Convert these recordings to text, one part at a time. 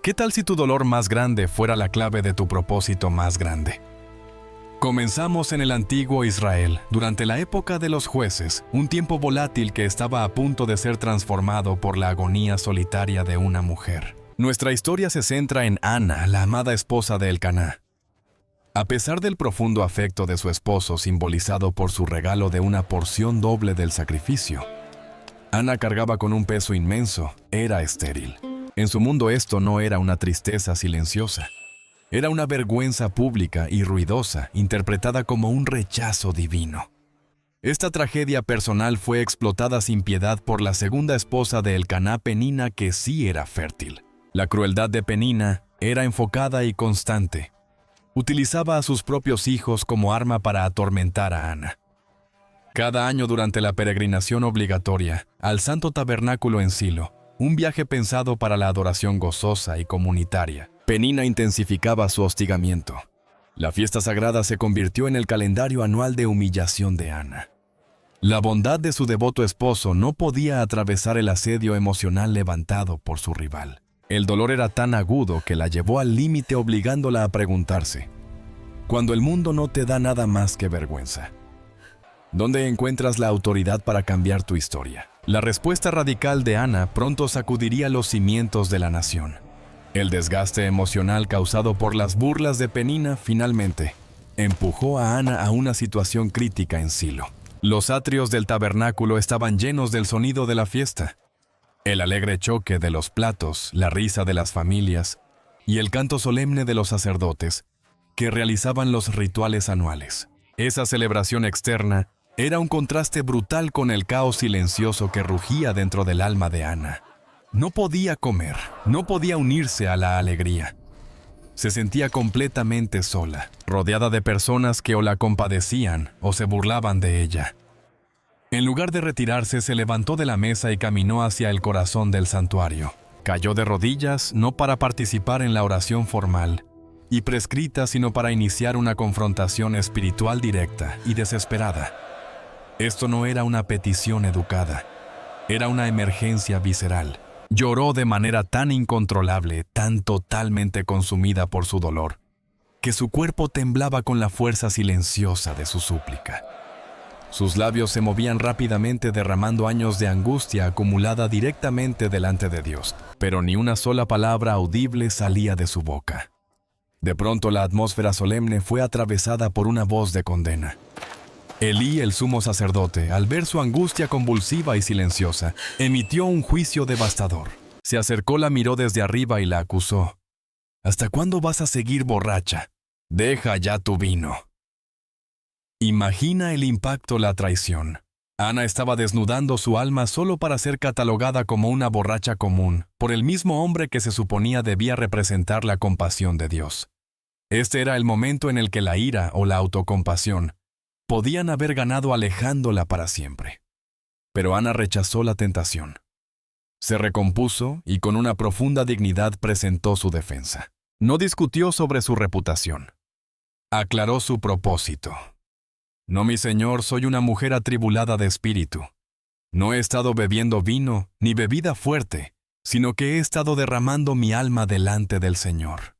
¿Qué tal si tu dolor más grande fuera la clave de tu propósito más grande? Comenzamos en el antiguo Israel, durante la época de los jueces, un tiempo volátil que estaba a punto de ser transformado por la agonía solitaria de una mujer. Nuestra historia se centra en Ana, la amada esposa de Elcaná. A pesar del profundo afecto de su esposo simbolizado por su regalo de una porción doble del sacrificio, Ana cargaba con un peso inmenso, era estéril. En su mundo esto no era una tristeza silenciosa. Era una vergüenza pública y ruidosa, interpretada como un rechazo divino. Esta tragedia personal fue explotada sin piedad por la segunda esposa de Elcaná, Penina, que sí era fértil. La crueldad de Penina era enfocada y constante. Utilizaba a sus propios hijos como arma para atormentar a Ana. Cada año durante la peregrinación obligatoria al Santo Tabernáculo en Silo, un viaje pensado para la adoración gozosa y comunitaria, Penina intensificaba su hostigamiento. La fiesta sagrada se convirtió en el calendario anual de humillación de Ana. La bondad de su devoto esposo no podía atravesar el asedio emocional levantado por su rival. El dolor era tan agudo que la llevó al límite, obligándola a preguntarse: cuando el mundo no te da nada más que vergüenza, ¿dónde encuentras la autoridad para cambiar tu historia? La respuesta radical de Ana pronto sacudiría los cimientos de la nación. El desgaste emocional causado por las burlas de Penina finalmente empujó a Ana a una situación crítica en Silo. Los atrios del tabernáculo estaban llenos del sonido de la fiesta. El alegre choque de los platos, la risa de las familias y el canto solemne de los sacerdotes que realizaban los rituales anuales. Esa celebración externa era un contraste brutal con el caos silencioso que rugía dentro del alma de Ana. No podía comer, no podía unirse a la alegría. Se sentía completamente sola, rodeada de personas que o la compadecían o se burlaban de ella. En lugar de retirarse, se levantó de la mesa y caminó hacia el corazón del santuario. Cayó de rodillas, no para participar en la oración formal y prescrita, sino para iniciar una confrontación espiritual directa y desesperada. Esto no era una petición educada, era una emergencia visceral. Lloró de manera tan incontrolable, tan totalmente consumida por su dolor, que su cuerpo temblaba con la fuerza silenciosa de su súplica. Sus labios se movían rápidamente, derramando años de angustia acumulada directamente delante de Dios, pero ni una sola palabra audible salía de su boca. De pronto la atmósfera solemne fue atravesada por una voz de condena. Elí, el sumo sacerdote, al ver su angustia convulsiva y silenciosa, emitió un juicio devastador. Se acercó, la miró desde arriba y la acusó. ¿Hasta cuándo vas a seguir borracha? Deja ya tu vino. Imagina el impacto, la traición. Ana estaba desnudando su alma solo para ser catalogada como una borracha común por el mismo hombre que se suponía debía representar la compasión de Dios. Este era el momento en el que la ira o la autocompasión podían haber ganado alejándola para siempre. Pero Ana rechazó la tentación. Se recompuso y con una profunda dignidad presentó su defensa. No discutió sobre su reputación. Aclaró su propósito. No, mi señor, soy una mujer atribulada de espíritu. No he estado bebiendo vino ni bebida fuerte, sino que he estado derramando mi alma delante del Señor.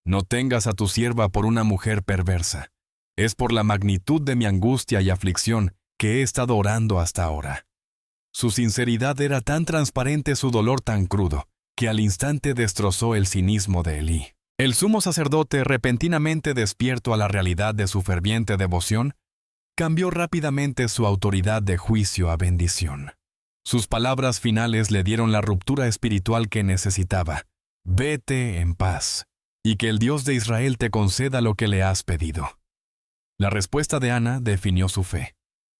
No tengas a tu sierva por una mujer perversa. Es por la magnitud de mi angustia y aflicción que he estado orando hasta ahora. Su sinceridad era tan transparente, su dolor tan crudo, que al instante destrozó el cinismo de Elí. El sumo sacerdote, repentinamente despierto a la realidad de su ferviente devoción, cambió rápidamente su autoridad de juicio a bendición. Sus palabras finales le dieron la ruptura espiritual que necesitaba. Vete en paz, y que el Dios de Israel te conceda lo que le has pedido. La respuesta de Ana definió su fe.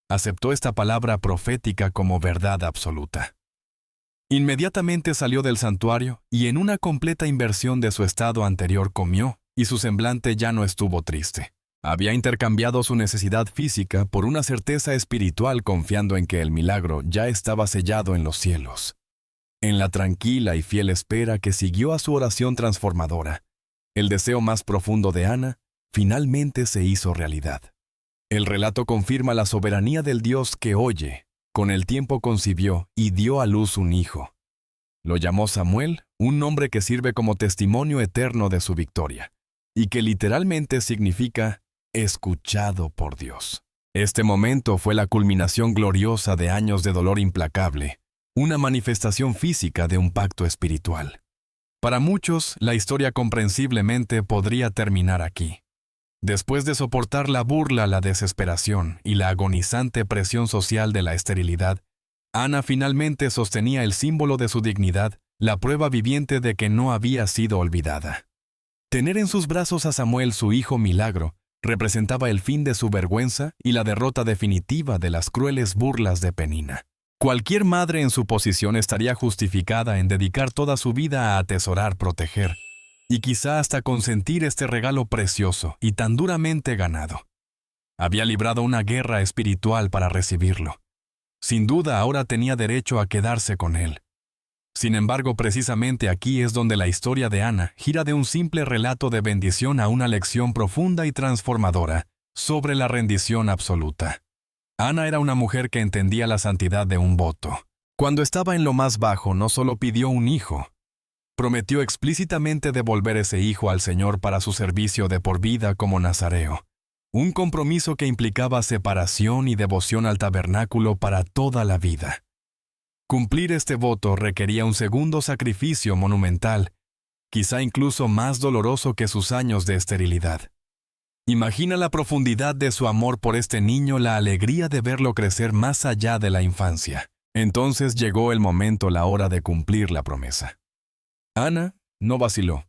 Aceptó esta palabra profética como verdad absoluta. Inmediatamente salió del santuario y en una completa inversión de su estado anterior comió, y su semblante ya no estuvo triste. Había intercambiado su necesidad física por una certeza espiritual, confiando en que el milagro ya estaba sellado en los cielos. En la tranquila y fiel espera que siguió a su oración transformadora, el deseo más profundo de Ana finalmente se hizo realidad. El relato confirma la soberanía del Dios que oye. Con el tiempo concibió y dio a luz un hijo. Lo llamó Samuel, un nombre que sirve como testimonio eterno de su victoria, y que literalmente significa escuchado por Dios. Este momento fue la culminación gloriosa de años de dolor implacable, una manifestación física de un pacto espiritual. Para muchos, la historia comprensiblemente podría terminar aquí. Después de soportar la burla, la desesperación y la agonizante presión social de la esterilidad, Ana finalmente sostenía el símbolo de su dignidad, la prueba viviente de que no había sido olvidada. Tener en sus brazos a Samuel, su hijo milagro, representaba el fin de su vergüenza y la derrota definitiva de las crueles burlas de Penina. Cualquier madre en su posición estaría justificada en dedicar toda su vida a atesorar, proteger, y quizá hasta consentir este regalo precioso y tan duramente ganado. Había librado una guerra espiritual para recibirlo. Sin duda ahora tenía derecho a quedarse con él. Sin embargo, precisamente aquí es donde la historia de Ana gira de un simple relato de bendición a una lección profunda y transformadora sobre la rendición absoluta. Ana era una mujer que entendía la santidad de un voto. Cuando estaba en lo más bajo, no solo pidió un hijo, prometió explícitamente devolver ese hijo al Señor para su servicio de por vida como nazareo. Un compromiso que implicaba separación y devoción al tabernáculo para toda la vida. Cumplir este voto requería un segundo sacrificio monumental, quizá incluso más doloroso que sus años de esterilidad. Imagina la profundidad de su amor por este niño, la alegría de verlo crecer más allá de la infancia. Entonces llegó el momento, la hora de cumplir la promesa. Ana no vaciló,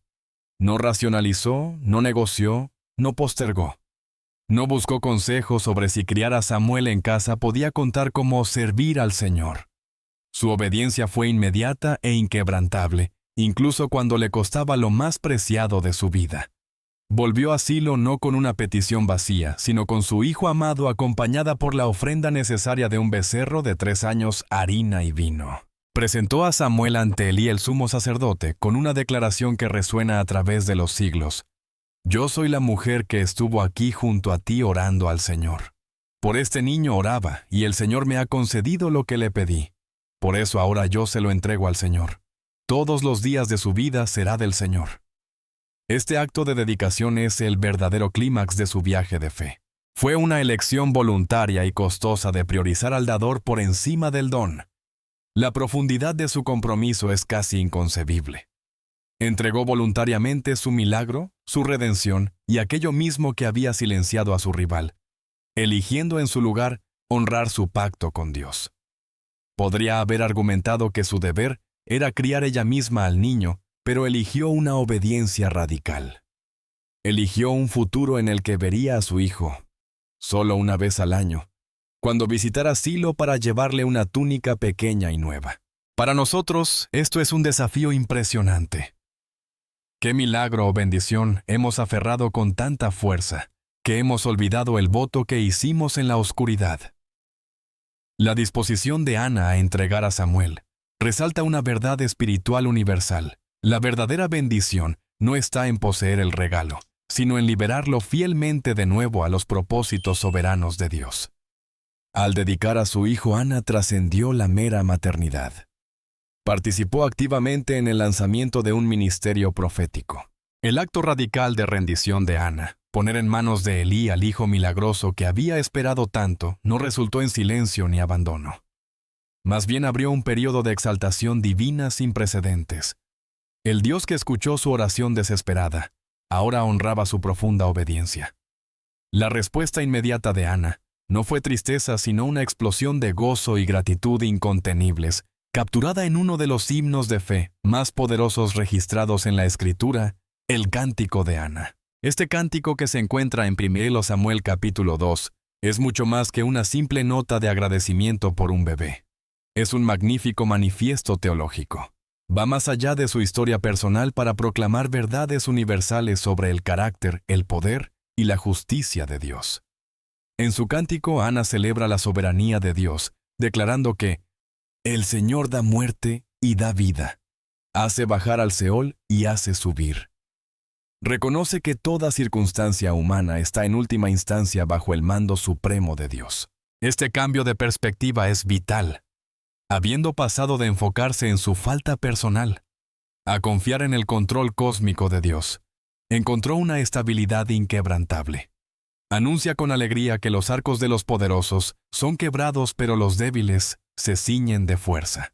no racionalizó, no negoció, no postergó. No buscó consejos sobre si criar a Samuel en casa podía contar como servir al Señor. Su obediencia fue inmediata e inquebrantable, incluso cuando le costaba lo más preciado de su vida. Volvió a Silo no con una petición vacía, sino con su hijo amado, acompañada por la ofrenda necesaria de un becerro de 3 años, harina y vino. Presentó a Samuel ante Elí, el sumo sacerdote, con una declaración que resuena a través de los siglos. Yo soy la mujer que estuvo aquí junto a ti orando al Señor. Por este niño oraba, y el Señor me ha concedido lo que le pedí. Por eso ahora yo se lo entrego al Señor. Todos los días de su vida será del Señor. Este acto de dedicación es el verdadero clímax de su viaje de fe. Fue una elección voluntaria y costosa de priorizar al dador por encima del don. La profundidad de su compromiso es casi inconcebible. Entregó voluntariamente su milagro, su redención y aquello mismo que había silenciado a su rival, eligiendo en su lugar honrar su pacto con Dios. Podría haber argumentado que su deber era criar ella misma al niño, pero eligió una obediencia radical. Eligió un futuro en el que vería a su hijo, solo una vez al año, cuando visitara Silo para llevarle una túnica pequeña y nueva. Para nosotros, esto es un desafío impresionante. Qué milagro o bendición hemos aferrado con tanta fuerza, que hemos olvidado el voto que hicimos en la oscuridad. La disposición de Ana a entregar a Samuel resalta una verdad espiritual universal. La verdadera bendición no está en poseer el regalo, sino en liberarlo fielmente de nuevo a los propósitos soberanos de Dios. Al dedicar a su hijo, Ana trascendió la mera maternidad. Participó activamente en el lanzamiento de un ministerio profético. El acto radical de rendición de Ana, poner en manos de Elí al hijo milagroso que había esperado tanto, no resultó en silencio ni abandono. Más bien abrió un periodo de exaltación divina sin precedentes. El Dios que escuchó su oración desesperada, ahora honraba su profunda obediencia. La respuesta inmediata de Ana no fue tristeza, sino una explosión de gozo y gratitud incontenibles, capturada en uno de los himnos de fe más poderosos registrados en la Escritura, el Cántico de Ana. Este cántico, que se encuentra en 1 Samuel capítulo 2, es mucho más que una simple nota de agradecimiento por un bebé. Es un magnífico manifiesto teológico. Va más allá de su historia personal para proclamar verdades universales sobre el carácter, el poder y la justicia de Dios. En su cántico, Ana celebra la soberanía de Dios, declarando que el Señor da muerte y da vida, hace bajar al Seol y hace subir. Reconoce que toda circunstancia humana está en última instancia bajo el mando supremo de Dios. Este cambio de perspectiva es vital. habiendo pasado de enfocarse en su falta personal a confiar en el control cósmico de Dios, encontró una estabilidad inquebrantable. Anuncia con alegría que los arcos de los poderosos son quebrados, pero los débiles se ciñen de fuerza.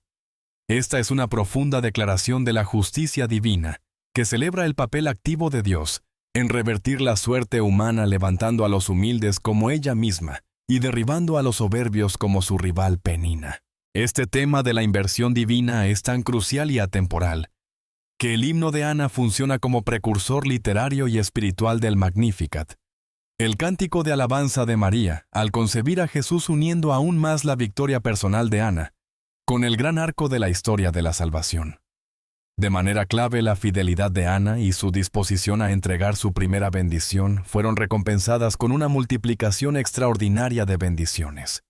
Esta es una profunda declaración de la justicia divina, que celebra el papel activo de Dios en revertir la suerte humana, levantando a los humildes como ella misma y derribando a los soberbios como su rival Penina. Este tema de la inversión divina es tan crucial y atemporal que el himno de Ana funciona como precursor literario y espiritual del Magnificat, el cántico de alabanza de María, al concebir a Jesús, uniendo aún más la victoria personal de Ana con el gran arco de la historia de la salvación. De manera clave, la fidelidad de Ana y su disposición a entregar su primera bendición fueron recompensadas con una multiplicación extraordinaria de bendiciones.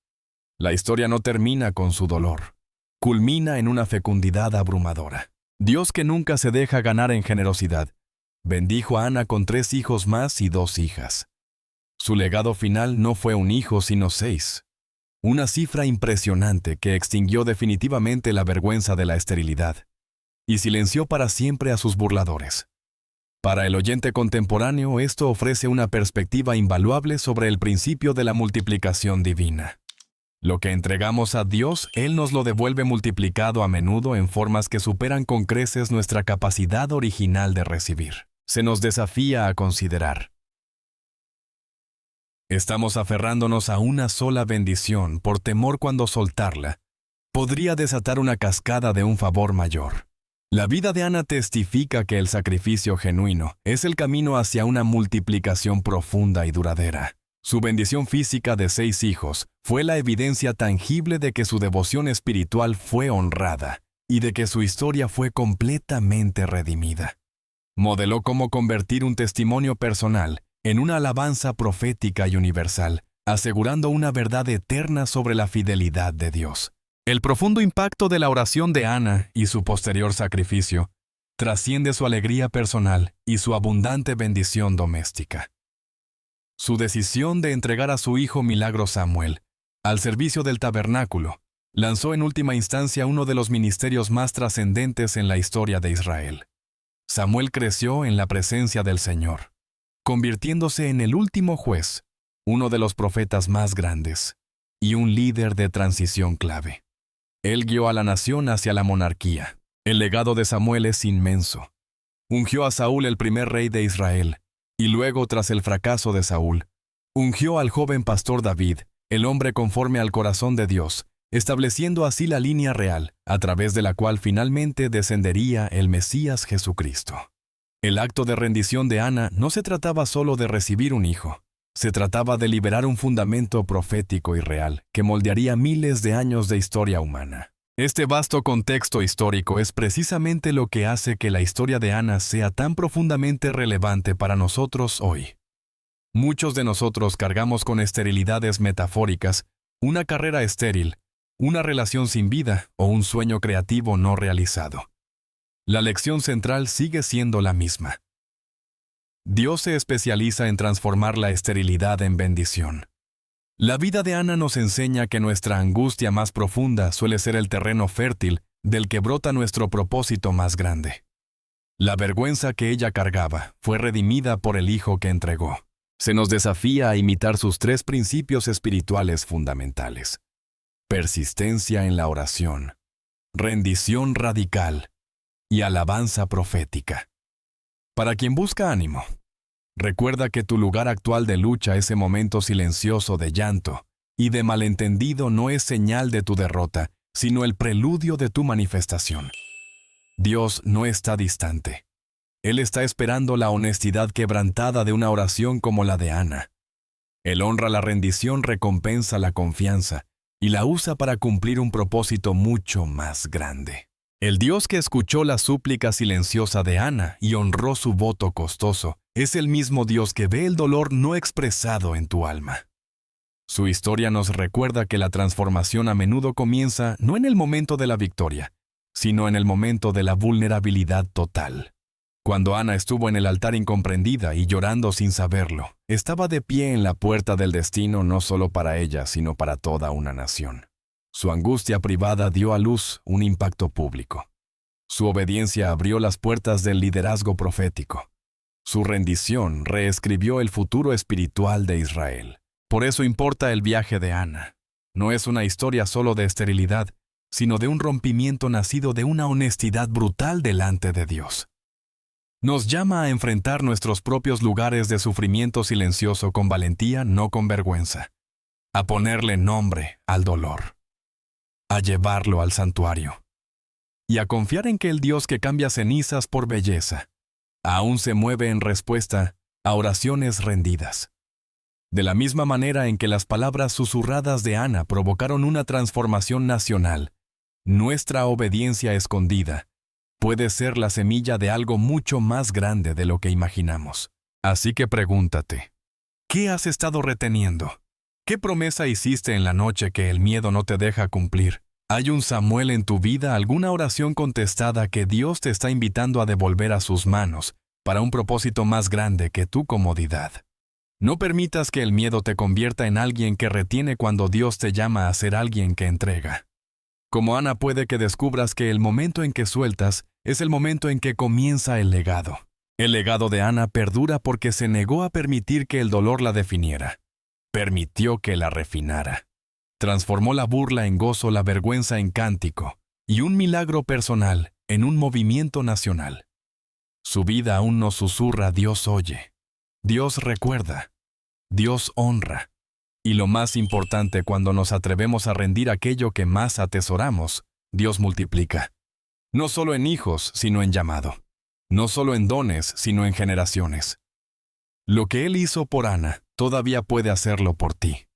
La historia no termina con su dolor, culmina en una fecundidad abrumadora. Dios, que nunca se deja ganar en generosidad, bendijo a Ana con 3 hijos más y 2 hijas. Su legado final no fue un hijo, sino 6. Una cifra impresionante que extinguió definitivamente la vergüenza de la esterilidad y silenció para siempre a sus burladores. Para el oyente contemporáneo, esto ofrece una perspectiva invaluable sobre el principio de la multiplicación divina. Lo que entregamos a Dios, Él nos lo devuelve multiplicado, a menudo en formas que superan con creces nuestra capacidad original de recibir. Se nos desafía a considerar: ¿estamos aferrándonos a una sola bendición por temor cuando soltarla podría desatar una cascada de un favor mayor? La vida de Ana testifica que el sacrificio genuino es el camino hacia una multiplicación profunda y duradera. Su bendición física de 6 hijos fue la evidencia tangible de que su devoción espiritual fue honrada y de que su historia fue completamente redimida. Modeló cómo convertir un testimonio personal en una alabanza profética y universal, asegurando una verdad eterna sobre la fidelidad de Dios. El profundo impacto de la oración de Ana y su posterior sacrificio trasciende su alegría personal y su abundante bendición doméstica. Su decisión de entregar a su hijo milagro Samuel al servicio del tabernáculo lanzó en última instancia uno de los ministerios más trascendentes en la historia de Israel. Samuel creció en la presencia del Señor, convirtiéndose en el último juez, uno de los profetas más grandes y un líder de transición clave. Él guió a la nación hacia la monarquía. El legado de Samuel es inmenso. Ungió a Saúl, el primer rey de Israel, y luego, tras el fracaso de Saúl, ungió al joven pastor David, el hombre conforme al corazón de Dios, estableciendo así la línea real, a través de la cual finalmente descendería el Mesías Jesucristo. El acto de rendición de Ana no se trataba solo de recibir un hijo. Se trataba de liberar un fundamento profético y real que moldearía miles de años de historia humana. Este vasto contexto histórico es precisamente lo que hace que la historia de Ana sea tan profundamente relevante para nosotros hoy. Muchos de nosotros cargamos con esterilidades metafóricas, una carrera estéril, una relación sin vida o un sueño creativo no realizado. La lección central sigue siendo la misma. Dios se especializa en transformar la esterilidad en bendición. La vida de Ana nos enseña que nuestra angustia más profunda suele ser el terreno fértil del que brota nuestro propósito más grande. La vergüenza que ella cargaba fue redimida por el Hijo que entregó. Se nos desafía a imitar sus 3 principios espirituales fundamentales: persistencia en la oración, rendición radical y alabanza profética. Para quien busca ánimo, recuerda que tu lugar actual de lucha, ese momento silencioso de llanto y de malentendido, no es señal de tu derrota, sino el preludio de tu manifestación. Dios no está distante. Él está esperando la honestidad quebrantada de una oración como la de Ana. Él honra la rendición, recompensa la confianza y la usa para cumplir un propósito mucho más grande. El Dios que escuchó la súplica silenciosa de Ana y honró su voto costoso es el mismo Dios que ve el dolor no expresado en tu alma. Su historia nos recuerda que la transformación a menudo comienza no en el momento de la victoria, sino en el momento de la vulnerabilidad total. Cuando Ana estuvo en el altar incomprendida y llorando sin saberlo, estaba de pie en la puerta del destino no solo para ella, sino para toda una nación. Su angustia privada dio a luz un impacto público. Su obediencia abrió las puertas del liderazgo profético. Su rendición reescribió el futuro espiritual de Israel. Por eso importa el viaje de Ana. No es una historia solo de esterilidad, sino de un rompimiento nacido de una honestidad brutal delante de Dios. Nos llama a enfrentar nuestros propios lugares de sufrimiento silencioso con valentía, no con vergüenza. A ponerle nombre al dolor. A llevarlo al santuario. Y a confiar en que el Dios que cambia cenizas por belleza, aún se mueve en respuesta a oraciones rendidas. De la misma manera en que las palabras susurradas de Ana provocaron una transformación nacional, nuestra obediencia escondida puede ser la semilla de algo mucho más grande de lo que imaginamos. Así que pregúntate, ¿qué has estado reteniendo? ¿Qué promesa hiciste en la noche que el miedo no te deja cumplir? ¿Hay un Samuel en tu vida, alguna oración contestada que Dios te está invitando a devolver a sus manos para un propósito más grande que tu comodidad? No permitas que el miedo te convierta en alguien que retiene cuando Dios te llama a ser alguien que entrega. Como Ana, puede que descubras que el momento en que sueltas es el momento en que comienza el legado. El legado de Ana perdura porque se negó a permitir que el dolor la definiera. Permitió que la refinara. Transformó la burla en gozo, la vergüenza en cántico, y un milagro personal en un movimiento nacional. Su vida aún nos susurra: Dios oye, Dios recuerda, Dios honra. Y lo más importante, cuando nos atrevemos a rendir aquello que más atesoramos, Dios multiplica. No solo en hijos, sino en llamado. No solo en dones, sino en generaciones. Lo que Él hizo por Ana, todavía puede hacerlo por ti.